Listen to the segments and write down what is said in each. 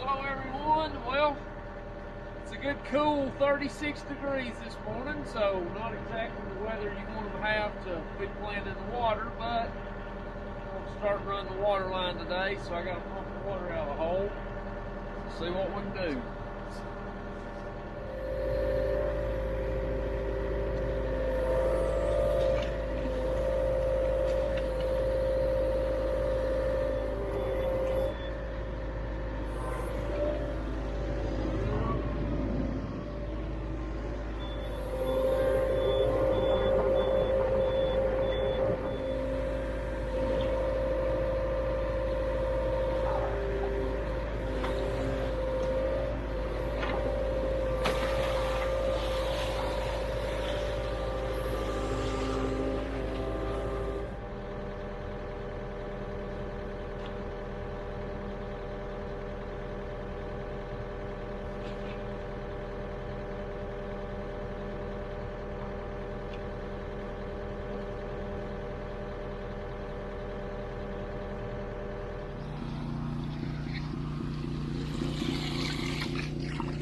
Hello everyone. Well, it's a good cool 36 degrees this morning, so not exactly the weather you want to have to be playing in the water, but I'm going to start running the water line today, so I got to pump the water out of the hole. See what we can do.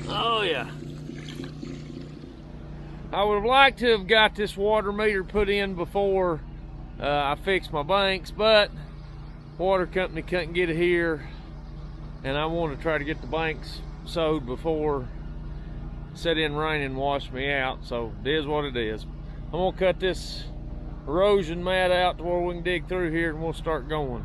Oh yeah. I would have liked to have got this water meter put in before I fixed my banks, but water company couldn't get it here, and I want to try to get the banks sewed before it set in rain and wash me out. So it is what it is. I'm gonna cut this erosion mat out to where we can dig through here, and we'll start going.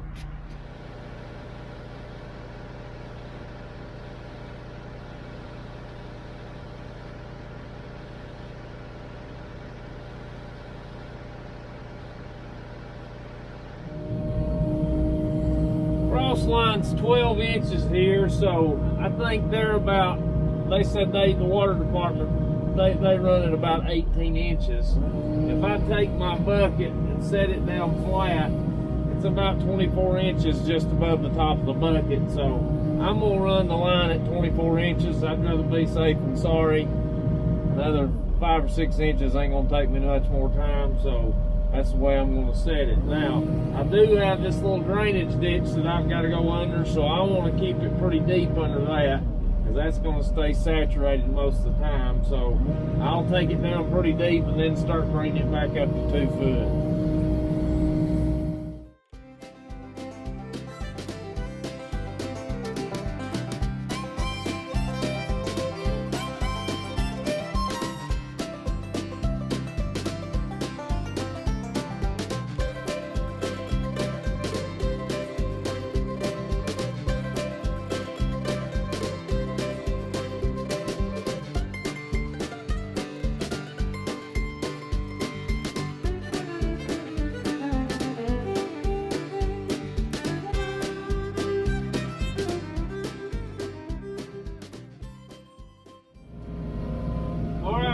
Frost line's 12 inches here, so I think they're about, they said the water department, they run at about 18 inches. If I take my bucket and set it down flat, it's about 24 inches just above the top of the bucket. So I'm gonna run the line at 24 inches. I'd rather be safe than sorry. Another 5 or 6 inches ain't gonna take me much more time, so that's the way I'm going to set it. Now, I do have this little drainage ditch that I've got to go under, so I want to keep it pretty deep under that, because that's going to stay saturated most of the time. So I'll take it down pretty deep and then start bringing it back up to 2 foot.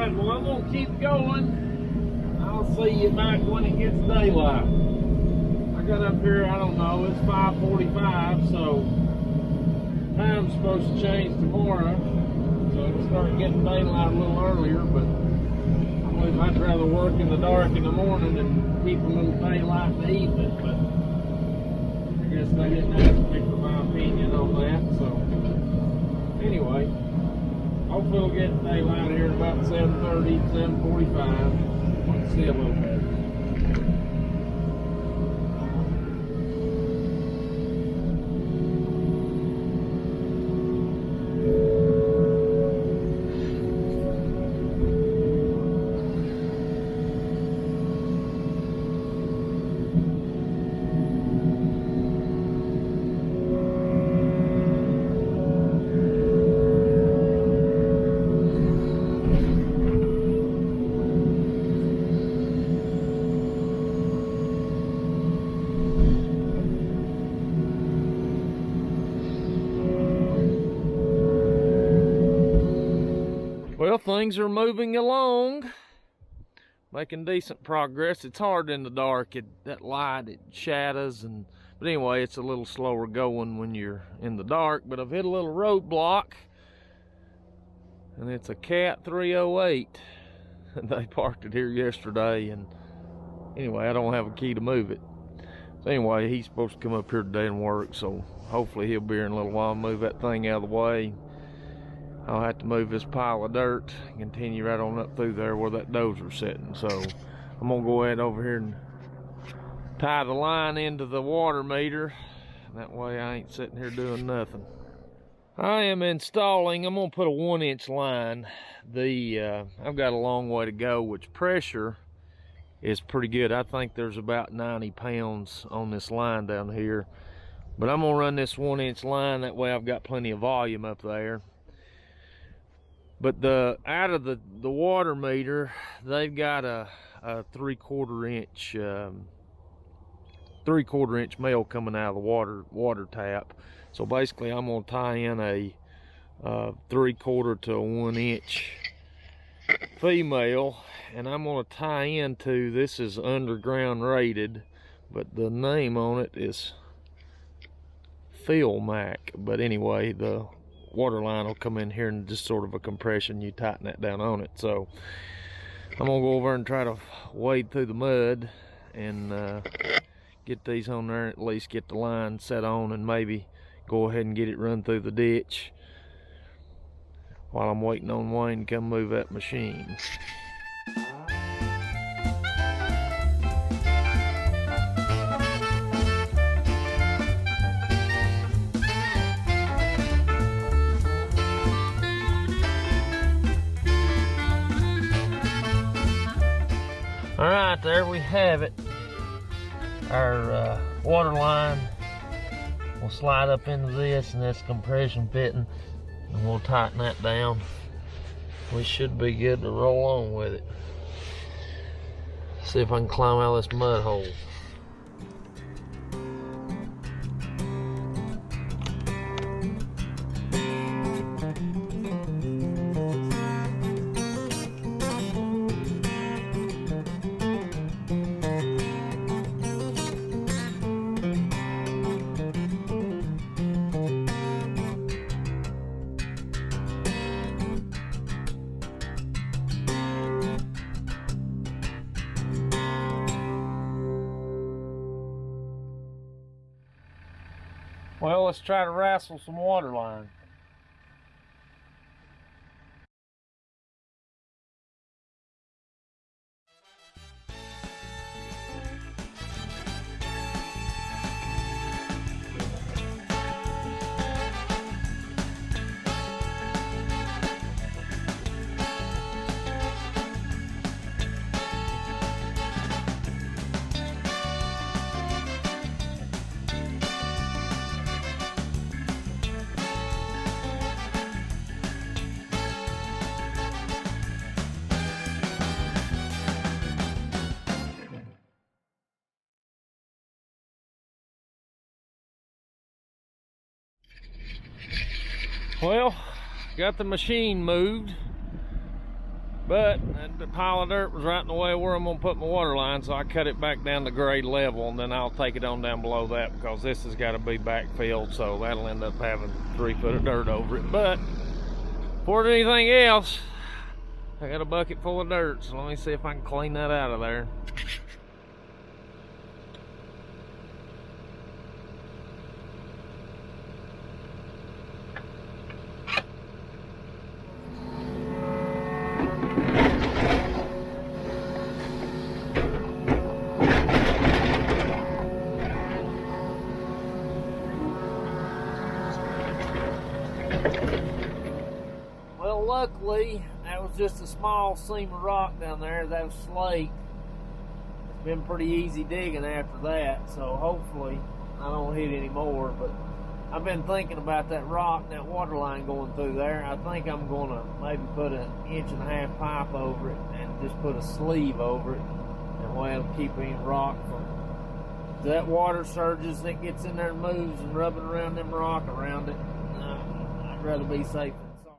Well, I'm gonna keep going. I'll see you back when it gets daylight. I got up here, I don't know, it's 5:45, so time's supposed to change tomorrow, so it'll start getting daylight a little earlier. But I believe I'd rather work in the dark in the morning than keep a little daylight in the evening. But I guess they didn't ask me for my opinion on that. So anyway, hopefully we'll get daylight here at about 7:30, 7:45. Let's see a little bit. Well, things are moving along, making decent progress. It's hard in the dark. That light, it shadows, but anyway, it's a little slower going when you're in the dark. But I've hit a little roadblock, and it's a Cat 308. They parked it here yesterday, and anyway, I don't have a key to move it. So anyway, he's supposed to come up here today and work, so hopefully he'll be here in a little while, move that thing out of the way. I'll have to move this pile of dirt and continue right on up through there where that dozer's sitting. So I'm gonna go ahead over here and tie the line into the water meter. That way I ain't sitting here doing nothing. I am installing, I'm gonna put a 1-inch line. I've got a long way to go, which pressure is pretty good. I think there's about 90 pounds on this line down here. But I'm gonna run this 1-inch line, that way I've got plenty of volume up there. But out of the water meter, they've got a 3/4 inch male coming out of the water tap. So basically I'm gonna tie in a 3/4 to a 1-inch female, and I'm gonna tie into, this is underground rated, but the name on it is Phil Mac. But anyway, the water line will come in here and just sort of a compression, you tighten that down on it. So I'm gonna go over and try to wade through the mud and get these on there, at least get the line set on, and maybe go ahead and get it run through the ditch while I'm waiting on Wayne to come move that machine. All right, there we have it. Our water line will slide up into this, and that's compression fitting, and we'll tighten that down. We should be good to roll on with it. See if I can climb out of this mud hole. Well, let's try to wrestle some water line. Well, got the machine moved, but the pile of dirt was right in the way where I'm gonna put my water line, so I cut it back down to grade level, and then I'll take it on down below that, because this has got to be backfilled, so that'll end up having 3 foot of dirt over it. But before anything else, I got a bucket full of dirt, so let me see if I can clean that out of there. Well, luckily, that was just a small seam of rock down there. That was slate. It's been pretty easy digging after that, so hopefully I don't hit any more. But I've been thinking about that rock and that water line going through there. I think I'm going to maybe put an 1.5-inch pipe over it and just put a sleeve over it, and way it'll keep any rock from that water surges that gets in there and moves and rubbing around them rock around it. I'd rather be safe than sorry.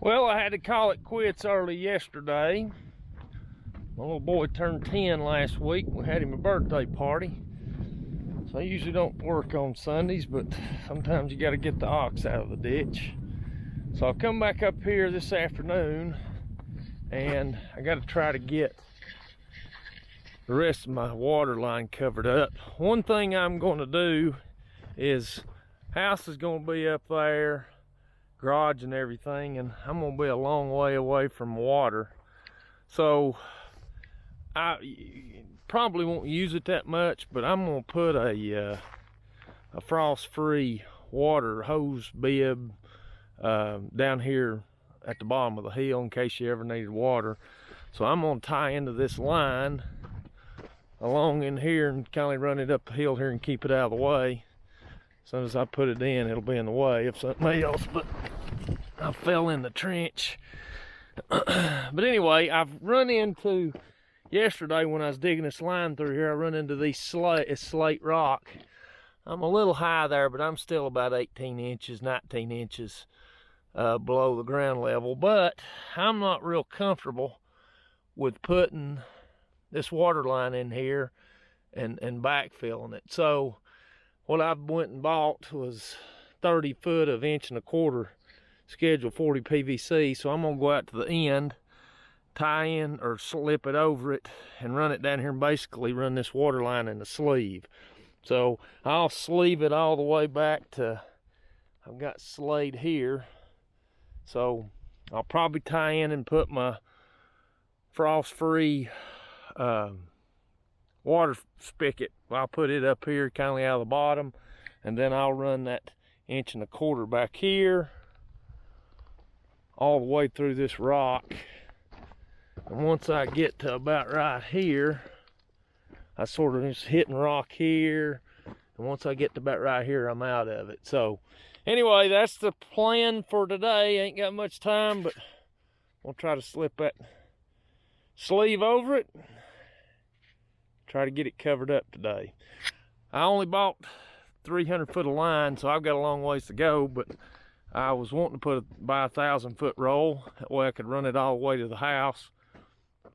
Well, I had to call it quits early yesterday. My little boy turned 10 last week. We had him a birthday party. So I usually don't work on Sundays, but sometimes you got to get the ox out of the ditch. So I'll come back up here this afternoon, and I got to try to get the rest of my water line covered up. One thing I'm going to do is, house is going to be up there, garage and everything, and I'm going to be a long way away from water. So I probably won't use it that much, but I'm going to put a frost-free water hose bib down here at the bottom of the hill in case you ever needed water. So I'm going to tie into this line along in here and kind of run it up the hill here and keep it out of the way. As soon as I put it in, it'll be in the way of something else, but I fell in the trench. But anyway, I've run into, yesterday when I was digging this line through here, I run into these slate rock. I'm a little high there, but I'm still about 18 inches, 19 inches below the ground level. But I'm not real comfortable with putting this water line in here and backfilling it. So what I went and bought was 30 foot of 1.25" schedule 40 PVC. So I'm gonna go out to the end, tie in or slip it over it, and run it down here and basically run this water line in the sleeve. So I'll sleeve it all the way back to, I've got slate here. So I'll probably tie in and put my frost-free water spigot. I'll put it up here kind of out of the bottom, and then I'll run that 1.25" back here all the way through this rock. And once I get to about right here, I sort of just hitting rock here, and once I get to about right here, I'm out of it. So anyway, that's the plan for today. Ain't got much time, but we'll try to slip that sleeve over it, try to get it covered up today. I only bought 300 foot of line, so I've got a long ways to go, but I was wanting to buy a 1,000-foot roll. That way I could run it all the way to the house.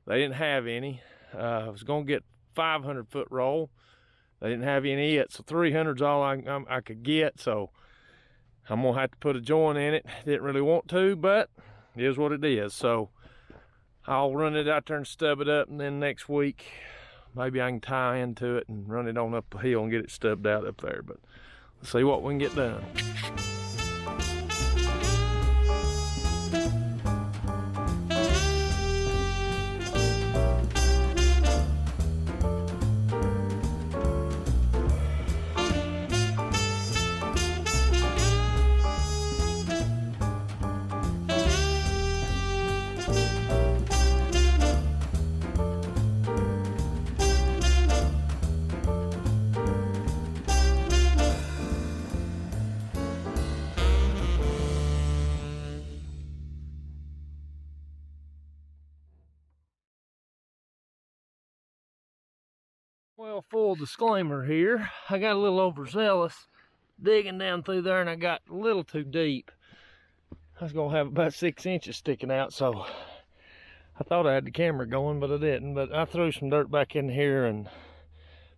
They didn't have any. I was gonna get 500-foot roll. They didn't have any yet, so 300's all I could get. So I'm gonna have to put a joint in it. Didn't really want to, but it is what it is. So I'll run it out there and stub it up, and then next week maybe I can tie into it and run it on up the hill and get it stubbed out up there. But let's see what we can get done. Well, full disclaimer here, I got a little overzealous digging down through there, and I got a little too deep. I was gonna have about 6 inches sticking out, so I thought I had the camera going, but I didn't. But I threw some dirt back in here and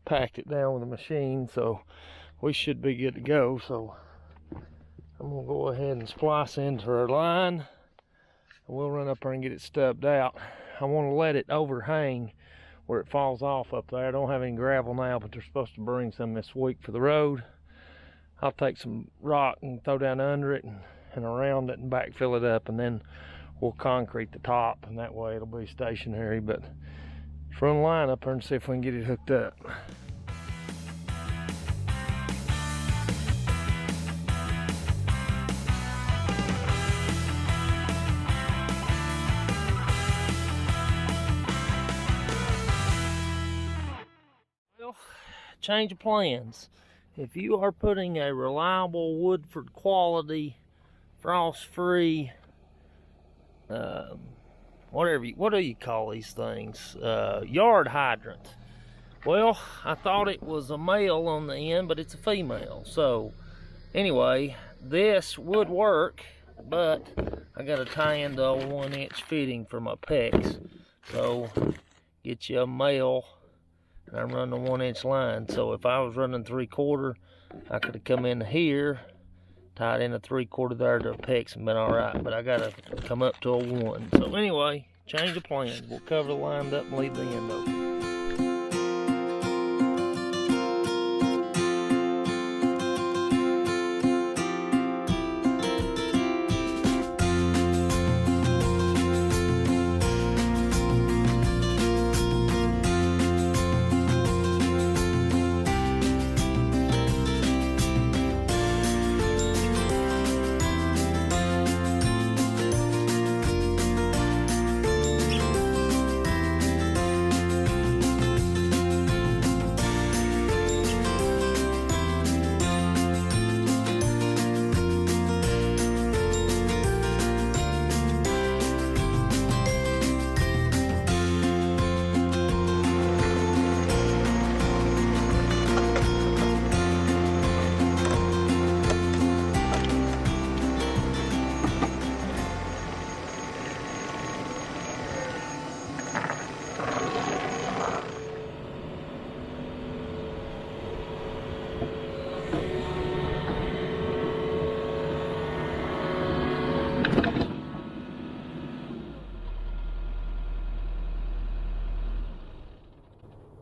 packed it down with a machine, so we should be good to go. So I'm gonna go ahead and splice into our line, and we'll run up there and get it stubbed out. I want to let it overhang where it falls off up there. I don't have any gravel now, but they're supposed to bring some this week for the road. I'll take some rock and throw down under it and around it and backfill it up, and then we'll concrete the top, and that way it'll be stationary. But let's run a line up there and see if we can get it hooked up. Change of plans. If you are putting a reliable Woodford quality, frost-free, what do you call these things? Yard hydrant. Well, I thought it was a male on the end, but it's a female. So anyway, this would work, but I got to tie into a 1-inch fitting for my pecs. So get you a male, and I'm running a 1-inch line. So if I was running 3/4, I could have come in here, tied in a 3/4 there to the pecs and been all right. But I got to come up to a 1. So anyway, change of plan. We'll cover the line up and leave the end open.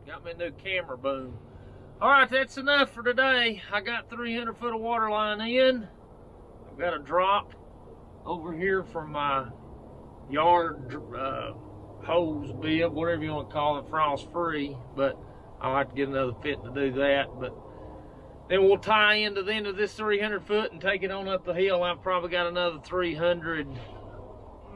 Got me a new camera boom. All right, that's enough for today. I got 300 foot of water line in. I've got a drop over here from my yard hose bib, whatever you want to call it, frost free, but I'll have to get another fit to do that. But then we'll tie into the end of this 300 foot and take it on up the hill. I've probably got another 300,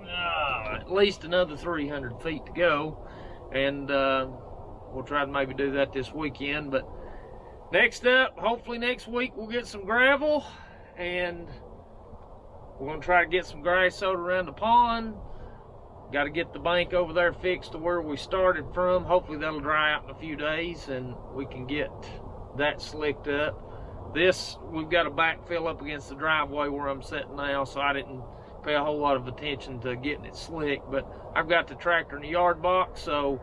at least another 300 feet to go, and we'll try to maybe do that this weekend. But next up, hopefully next week, we'll get some gravel, and we're going to try to get some grass sowed around the pond. Got to get the bank over there fixed to where we started from. Hopefully that'll dry out in a few days and we can get that slicked up. This, we've got a backfill up against the driveway where I'm sitting now, so I didn't pay a whole lot of attention to getting it slick. But I've got the tractor in the yard box, so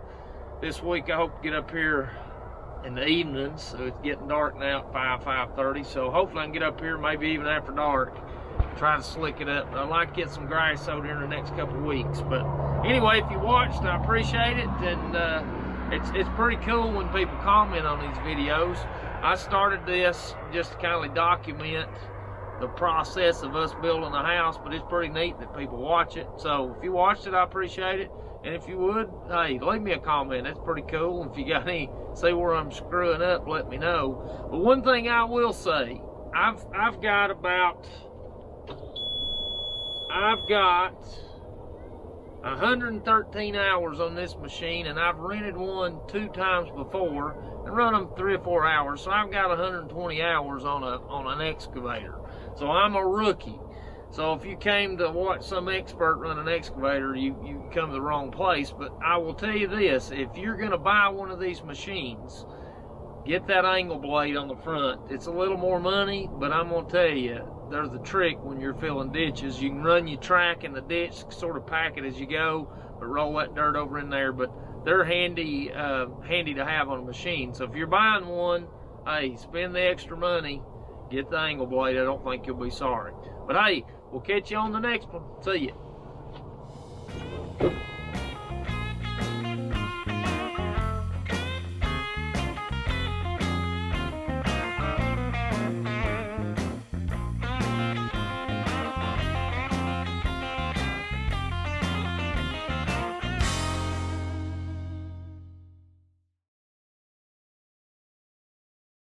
this week I hope to get up here in the evenings. So it's getting dark now at 5:30, so hopefully I can get up here maybe even after dark, try to slick it up. But I'd like to get some grass sowed here in the next couple of weeks. But anyway, if you watched, I appreciate it, and it's pretty cool when people comment on these videos. I started this just to kind of document the process of us building a house, but it's pretty neat that people watch it. So if you watched it, I appreciate it. And if you would, hey, leave me a comment. That's pretty cool. And if you got any, say where I'm screwing up, let me know. But one thing I will say, I've got 113 hours on this machine, and I've rented one 2 times before and run them 3 or 4 hours. So I've got 120 hours on an excavator. So I'm a rookie. So if you came to watch some expert run an excavator, you come to the wrong place. But I will tell you this, if you're gonna buy one of these machines, get that angle blade on the front. It's a little more money, but I'm gonna tell you, there's a trick when you're filling ditches. You can run your track in the ditch, sort of pack it as you go, but roll that dirt over in there. But they're handy to have on a machine. So if you're buying one, hey, spend the extra money, get the angle blade. I don't think you'll be sorry. But hey, we'll catch you on the next one. See ya.